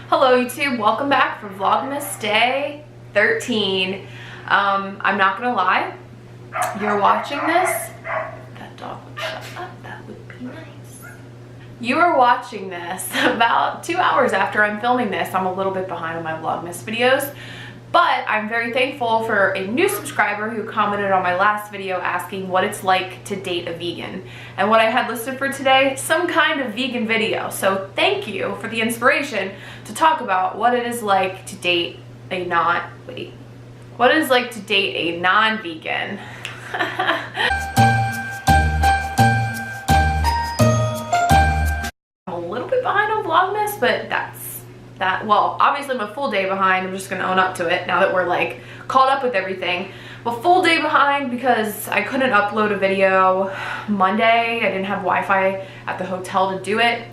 Hello YouTube, welcome back for Vlogmas Day 13. I'm not gonna lie, you're watching this. That dog would shut up, that would be nice. You are watching this about 2 hours after I'm filming this. I'm a little bit behind on my Vlogmas videos, but I'm very thankful for a new subscriber who commented on my last video asking what it's like to date a vegan. And what I had listed for today, some kind of vegan video. So thank you for the inspiration to talk about what it is like to date a non-vegan. I'm a little bit behind on Vlogmas, but well, obviously I'm a full day behind. I'm just gonna own up to it now that we're like caught up with everything. I'm a full day behind because I couldn't upload a video Monday. I didn't have Wi-Fi at the hotel to do it.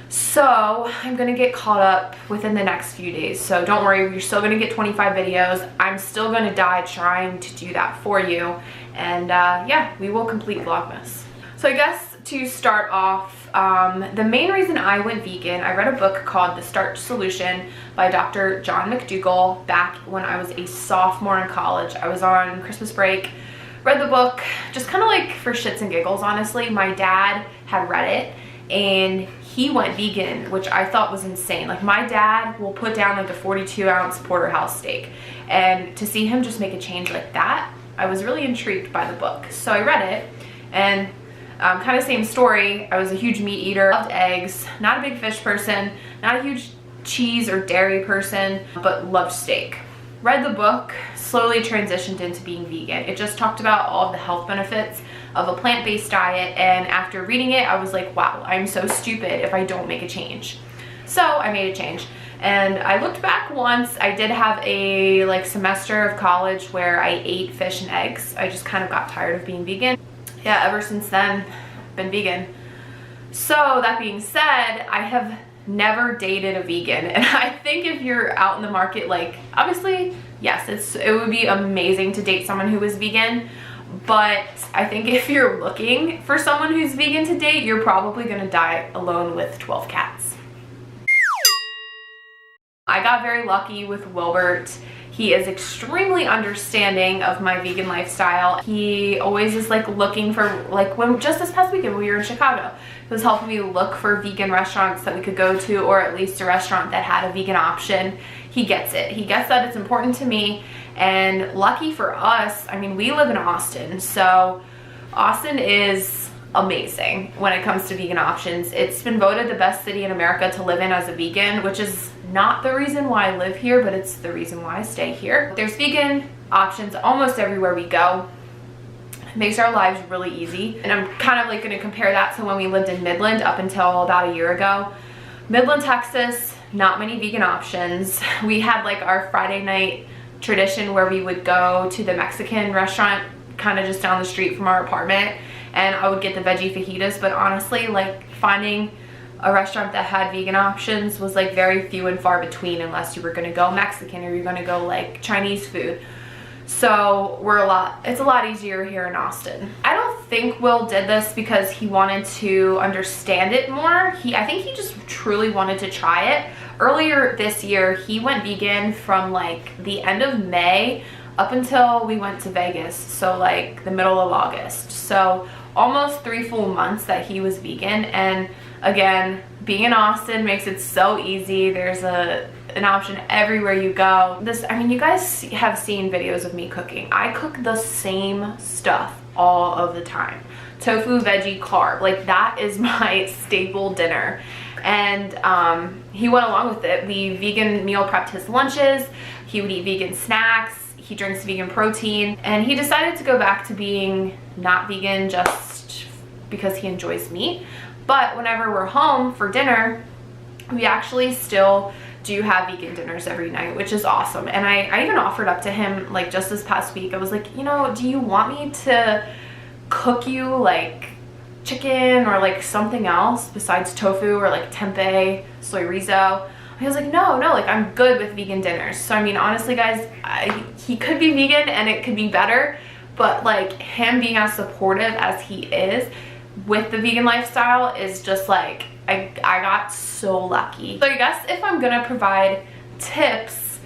So I'm gonna get caught up within the next few days. So don't worry, you're still gonna get 25 videos. I'm still gonna die trying to do that for you. And yeah, we will complete Vlogmas. So I guess to start off, the main reason I went vegan, I read a book called The Starch Solution by Dr. John McDougall back when I was a sophomore in college. I was on Christmas break, read the book, just kind of like for shits and giggles, honestly. My dad had read it and he went vegan, which I thought was insane. Like, my dad will put down like a 42-ounce porterhouse steak, and to see him just make a change like that, I was really intrigued by the book. So I read it, and kind of same story. I was a huge meat eater, loved eggs, not a big fish person, not a huge cheese or dairy person, but loved steak. Read the book, slowly transitioned into being vegan. It just talked about all of the health benefits of a plant-based diet, and after reading it, I was like, wow, I'm so stupid if I don't make a change. So I made a change. And I looked back once. I did have a semester of college where I ate fish and eggs. I just kind of got tired of being vegan. Yeah, ever since then, been vegan. So that being said, I have never dated a vegan, and I think if you're out in the market, like, obviously, yes, it would be amazing to date someone who is vegan, but I think if you're looking for someone who's vegan to date, you're probably gonna die alone with 12 cats. I got very lucky with Wilbert. He is extremely understanding of my vegan lifestyle. He always is like looking for, just this past weekend when we were in Chicago, he was helping me look for vegan restaurants that we could go to, or at least a restaurant that had a vegan option. He gets it. He gets that it's important to me. And lucky for us, I mean, we live in Austin, so Austin is amazing when it comes to vegan options. It's been voted the best city in America to live in as a vegan, which is not the reason why I live here, but it's the reason why I stay here. There's vegan options almost everywhere we go. It makes our lives really easy. And I'm kind of like going to compare that to when we lived in Midland up until about a year ago. Midland, Texas, not many vegan options. We had like our Friday night tradition where we would go to the Mexican restaurant kind of just down the street from our apartment, and I would get the veggie fajitas. But honestly, like, finding a restaurant that had vegan options was like very few and far between, unless you were going to go Mexican or you're going to go like Chinese food. So it's a lot easier here in Austin. I don't think Will did this because he wanted to understand it more. I think he just truly wanted to try it. Earlier this year, he went vegan from like the end of May up until we went to Vegas, so like the middle of August. So almost 3 full months that he was vegan. And again, being in Austin makes it so easy. There's an option everywhere you go. I mean, you guys have seen videos of me cooking. I cook the same stuff all of the time. Tofu, veggie, carb, like that is my staple dinner. And he went along with it. We vegan meal prepped his lunches. He would eat vegan snacks. He drinks vegan protein, and he decided to go back to being not vegan just because he enjoys meat. But whenever we're home for dinner, we actually still do have vegan dinners every night, which is awesome. And I even offered up to him, like, just this past week, I was like, you know, do you want me to cook you like chicken or like something else besides tofu or like tempeh, soy rizo? He was like, no, like, I'm good with vegan dinners. So I mean, honestly guys, he could be vegan and it could be better, but like, him being as supportive as he is with the vegan lifestyle is just like I got so lucky. So I guess if I'm gonna provide tips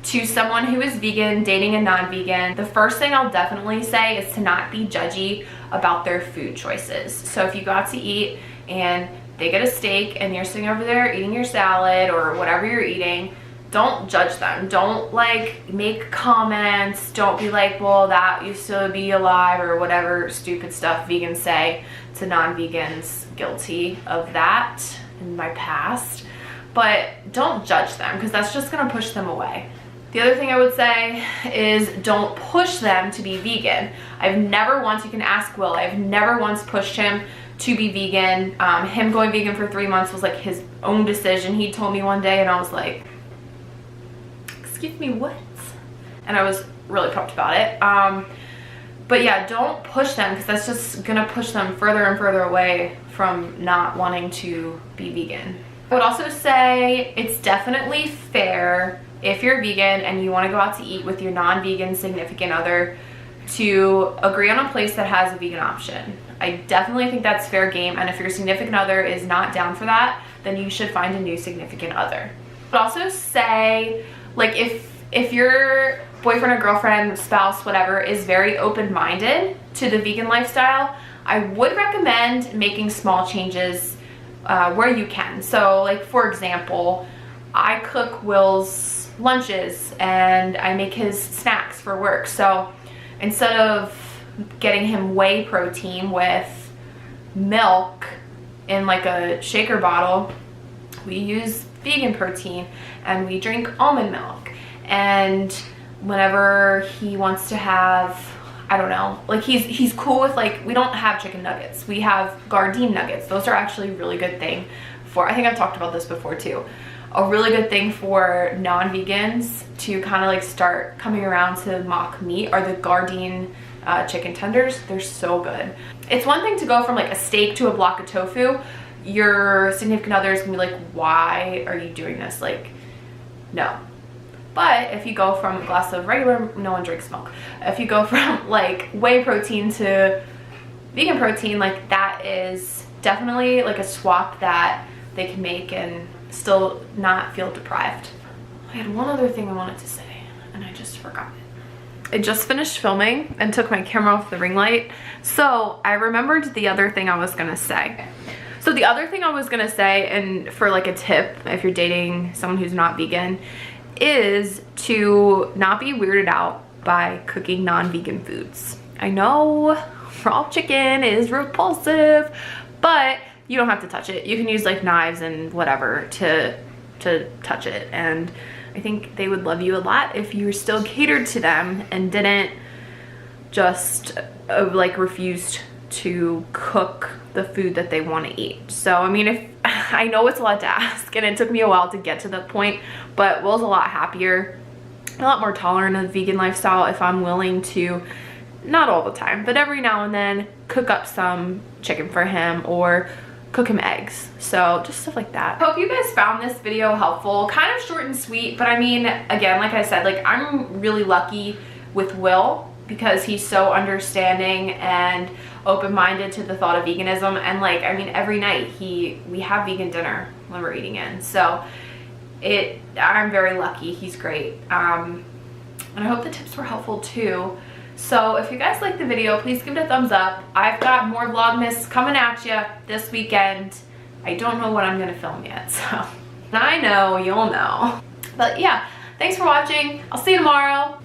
to someone who is vegan, dating a non-vegan, the first thing I'll definitely say is to not be judgy about their food choices. So if you go out to eat and they get a steak and you're sitting over there eating your salad or whatever you're eating, don't judge them. Don't like make comments. Don't be like, well, that used to be alive, or whatever stupid stuff vegans say to non-vegans. Guilty of that in my past. But don't judge them, because that's just gonna push them away. The other thing I would say is don't push them to be vegan. I've never once, you can ask Will, I've never once pushed him to be vegan. Him going vegan for 3 months was like his own decision. He told me one day and I was like, excuse me, what? And I was really pumped about it. But yeah, don't push them, because that's just gonna push them further and further away from not wanting to be vegan. I would also say it's definitely fair if you're vegan and you want to go out to eat with your non-vegan significant other to agree on a place that has a vegan option. I definitely think that's fair game, and if your significant other is not down for that, then you should find a new significant other. I would also say, like, if your boyfriend or girlfriend, spouse, whatever, is very open-minded to the vegan lifestyle, I would recommend making small changes where you can. So like, for example, I cook Will's lunches and I make his snacks for work. So instead of getting him whey protein with milk in like a shaker bottle, we use vegan protein and we drink almond milk. And whenever he wants to have, I don't know, like he's cool with, like, we don't have chicken nuggets, we have Gardein nuggets. Those are actually a really good thing for, I think I've talked about this before too, a really good thing for non-vegans to kind of like start coming around to mock meat are the Gardein chicken tenders. They're so good. It's one thing to go from like a steak to a block of tofu. Your significant other is gonna be like, why are you doing this? Like, no. But if you go from a glass of regular, no one drinks milk. If you go from like whey protein to vegan protein, like that is definitely like a swap that they can make and still not feel deprived. I had one other thing I wanted to say and I just forgot it. I just finished filming and took my camera off the ring light, so I remembered the other thing I was gonna say. So the other thing I was gonna say, and for like a tip if you're dating someone who's not vegan, is to not be weirded out by cooking non-vegan foods. I know raw chicken is repulsive, but you don't have to touch it. You can use like knives and whatever to touch it, and I think they would love you a lot if you were still catered to them and didn't just like refused to cook the food that they want to eat. So I mean, if I know it's a lot to ask and it took me a while to get to that point, but Will's a lot happier, a lot more tolerant of the vegan lifestyle if I'm willing to, not all the time, but every now and then, cook up some chicken for him or cook him eggs. So just stuff like that. Hope you guys found this video helpful. Kind of short and sweet, but I mean, again, like I said, like I'm really lucky with Will because he's so understanding and open-minded to the thought of veganism, and like, I mean, every night we have vegan dinner when we're eating in, so I'm very lucky. He's great. And I hope the tips were helpful too. So if you guys liked the video, please give it a thumbs up. I've got more Vlogmas coming at you this weekend. I don't know what I'm gonna film yet, so I know you'll know. But yeah, thanks for watching. I'll see you tomorrow.